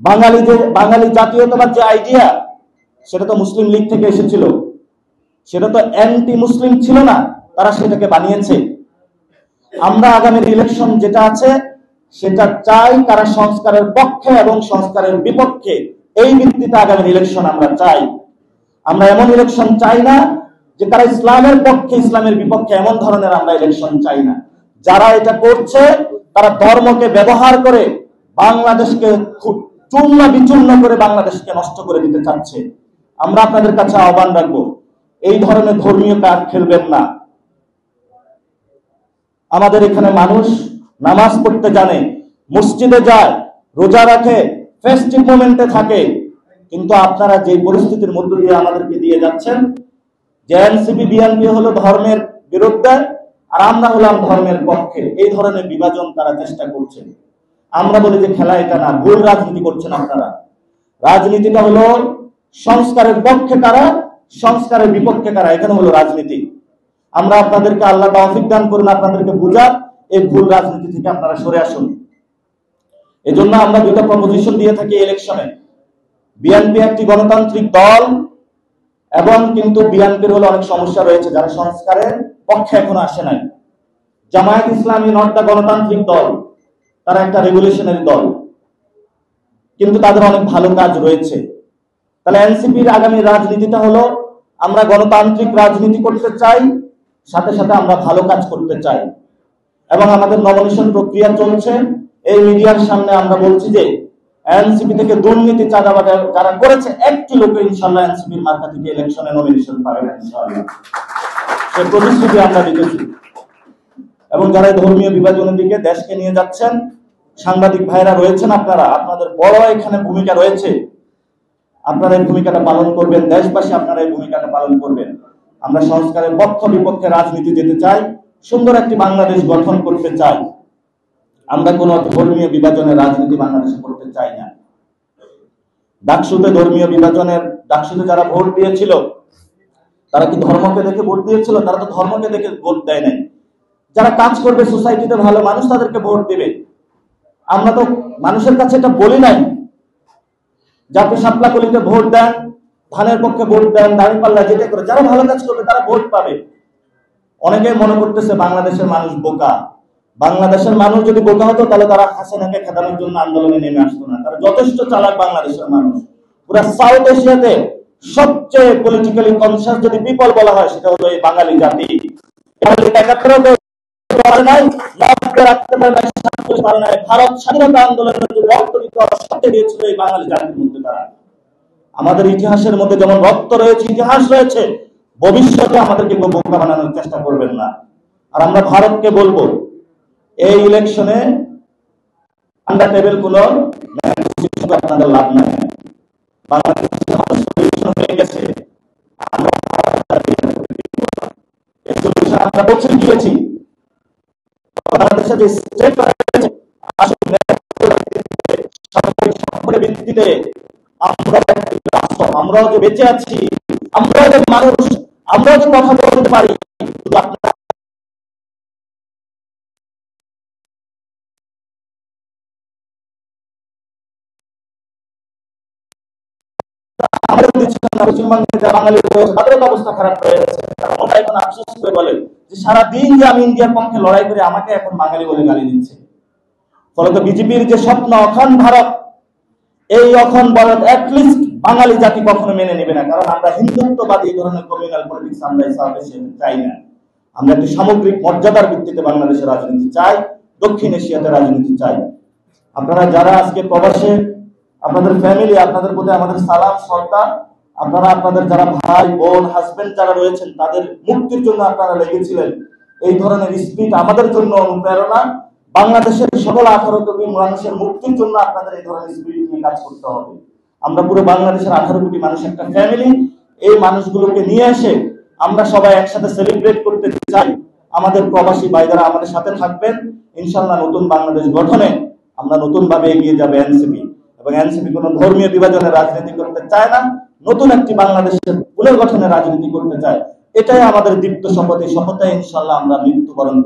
বাঙালি জাতীয়তাবাদ যে আইডিয়া, সেটা তো মুসলিম লীগ থেকে এসেছিল, সেটা তো অ্যান্টি মুসলিম ছিল না, তারা সেটাকে বানিয়েছে। আমরা আগামীর ইলেকশন যেটা আছে সেটা চাই কারা সংস্কারের পক্ষে এবং সংস্কারের বিপক্ষে, এই ভিত্তিতে আগামীর ইলেকশন আমরা চাই। আমরা এমন ইলেকশন চাই না যে তারা ইসলামের পক্ষে ইসলামের বিপক্ষে, এমন ধরনের আমরা ইলেকশন চাই না। যারা এটা করছে তারা ধর্মকে ব্যবহার করে বাংলাদেশকে চূর্ণ বিচূর্ণ করে বাংলাদেশকে নষ্ট করে দিতে চাচ্ছে। আমরা আপনাদের কাছে আহ্বান রাখবো, এই ধরনের ধর্মীয় কার্ড খেলবেন না। আমাদের এখানে মানুষ নামাজ পড়তে জানে, মসজিদে যায়, রোজা রাখে, ফেস্টিভ মোমেন্টে থাকে, কিন্তু আপনারা যে পরিস্থিতির মধ্য দিয়ে আমাদেরকে দিয়ে যাচ্ছেন যে এনসিপি বিএনপি হলো ধর্মের বিরুদ্ধে আর আমরা হলাম ধর্মের পক্ষে, এই ধরনের বিভাজন তারা চেষ্টা করছে। আমরা বলি যে খেলা এটা না, ভুল রাজনীতি করছেন আপনারা। রাজনীতিটা হলো সংস্কারের পক্ষে কারা, সংস্কারের বিপক্ষে কারা, এখানে হলো রাজনীতি। আমরা আপনাদেরকে আল্লাহ তৌফিক দান করুন, আপনাদেরকে বুঝার এই ভুল রাজনীতি থেকে আপনারা সরে আসুন। এজন্য আমরা দুটো প্রপোজিশন দিয়ে থাকি ইলেকশনে। বিএনপি একটি গণতান্ত্রিক দল এবং কিন্তু বিএনপির হলো অনেক সমস্যা রয়েছে, যারা সংস্কারের পক্ষে এখনো আসে নাই। জামায়াত ইসলামী নট দ্য গণতান্ত্রিক দল, তারা একটা রেগুলেশনারি দল, কিন্তু তাদের অনেক ভালো কাজ রয়েছে। তাহলে এনসিপির আগামী রাজনীতিটা হলো আমরা গণতান্ত্রিক রাজনীতি করতে চাই, সাথে সাথে আমরা ভালো কাজ করতে চাই। এবং আমাদের নমিনেশন প্রক্রিয়া চলছে। এই মিডিয়ার সামনে আমরা বলছি যে এনসিপি থেকে দুর্নীতি চাঁদাবাজ যারা করেছে একটি লোক ইনশাআল্লাহ এনসিপির মার্কা থেকে ইলেকশনে নমিনেশন পাবেন ইনশাআল্লাহ, সেই প্রতিশ্রুতি আমরা দিতেছি। এবং যারা ধর্মীয় বিভাজনের দিকে দেশকে নিয়ে যাচ্ছেন, সাংবাদিক ভাইরা রয়েছেন, আপনাদের বড় এখানে ভূমিকা রয়েছে। আপনারা এই ভূমিকাটা পালন করবেন, দেশবাসী আপনারা এই ভূমিকাটা পালন করবেন। আমরা সংস্কারের পক্ষ বিপক্ষে রাজনীতি যেতে চাই, সুন্দর একটি বাংলাদেশ গঠন করতে চাই। আমরা কোন ধর্মীয় বিভাজনের রাজনীতি বাংলাদেশে করতে চাই না। ডাকসুতে ধর্মীয় বিভাজনের, ডাকসুতে যারা ভোট দিয়েছিল তারা কি ধর্মকে দেখে ভোট দিয়েছিল? তারা তো ধর্মকে দেখে ভোট দেয় নাই। যারা কাজ করবে সোসাইটিতে ভালো মানুষ তাদেরকে ভোট দেবে। আমরা তো মানুষের কাছে এটা বলি নাই যে আপনি শাপলাকলিতে ভোট দেন, ধানের পক্ষে ভোট দেন, দাঁড়িপাল্লা যেটা করে যারা ভালো কাজ করবে তারা ভোট পাবে। অনেকে মনে করতেছে বাংলাদেশের মানুষ বোকা। বাংলাদেশের মানুষ যদি বোকা হতো তাহলে তারা হাসিনাকে খেদানোর জন্য আন্দোলনে নেমে আসতো না। তারা যথেষ্ট চালাক বাংলাদেশের মানুষ। পুরা সাউথ এশিয়াতে সবচেয়ে পলিটিক্যালি কনসাস যদি পিপল বলা হয় সেটা হলো এই বাঙালি জাতি। ভারত স্বাধীনতা আন্দোলনের যে রক্ত সবচেয়ে দিয়েছিল এই বাঙালি জাতির মধ্যে। তারা আমাদের ইতিহাসের মধ্যে যেমন রক্ত রয়েছে, ইতিহাস রয়েছে, ভবিষ্যতে আমাদেরকে বোকা বানানোর চেষ্টা করবেন না। আর আমরা ভারতকে বলবো এই ইলেকশনে আন্ডার টেবিল কোন আপনাদের লাভ নাই। বাংলাদেশে আমরা বছর দিয়েছি বাংলাদেশে যে স্টেট ভিত্তিতে আমরাও যে বেঁচে আছি, আমরাও যে মানুষ, আমরাও যে কথা বলতে পারি, অবস্থা খারাপ রয়েছে। এখন আফসোস করে বলেন যে সারাদিন যে আমি ইন্ডিয়ার পক্ষে লড়াই করে আমাকে এখন বাঙালি বলে গালি দিচ্ছে। ফলত বিজেপির যে স্বপ্ন অখণ্ড ভারত, এই অখণ্ড ভারত অ্যাটলিস্ট বাঙালি জাতি কখনো মেনে নেবে না। কারণ আমরা হিন্দুত্ববাদী এই ধরনের কমিউনাল পলিটিক্স আমরা এই সাউথ এশিয়াতে চাই না। আমরা একটি সামগ্রিক মর্যাদার ভিত্তিতে বাংলাদেশের রাজনীতি চাই, দক্ষিণ এশিয়াতে রাজনীতি চাই। আপনারা যারা আজকে প্রবাসে, আপনাদের ফ্যামিলি, আপনাদের প্রতি আমাদের সালাম শ্রদ্ধা। আপনারা আপনাদের যারা ভাই বোন হাজবেন্ড যারা রয়েছেন তাদের মুক্তির জন্য আপনারা লেগেছিলেন। এই ধরনের স্পিরিট আমাদের জন্য অনুপ্রেরণা। বাংলাদেশের সকল 18 কোটি মানুষের মুক্তির জন্য আপনাদের এই ধরনের স্পিরিট নিয়ে কাজ করতে হবে। আমরা পুরো বাংলাদেশের 18 কোটি মানুষ একটা ফ্যামিলি। এই মানুষগুলোকে নিয়ে এসে আমরা সবাই একসাথে সেলিব্রেট করতে চাই। আমাদের প্রবাসী ভাইরা আমাদের সাথে থাকবেন। ইনশাআল্লাহ নতুন বাংলাদেশ গঠনে আমরা নতুন ভাবে এগিয়ে যাবে এনসিপি। এবং এনসিপি কোনো ধর্মীয় বিভাজনের রাজনীতি করতে চায় না, নতুন একটি বাংলাদেশের পুনর্গঠনের রাজনীতি করতে চায়। এটাই আমাদের দীপ্ত শপথ। এই শপথে ইনশাআল্লাহ আমরা মৃত্যুবরণ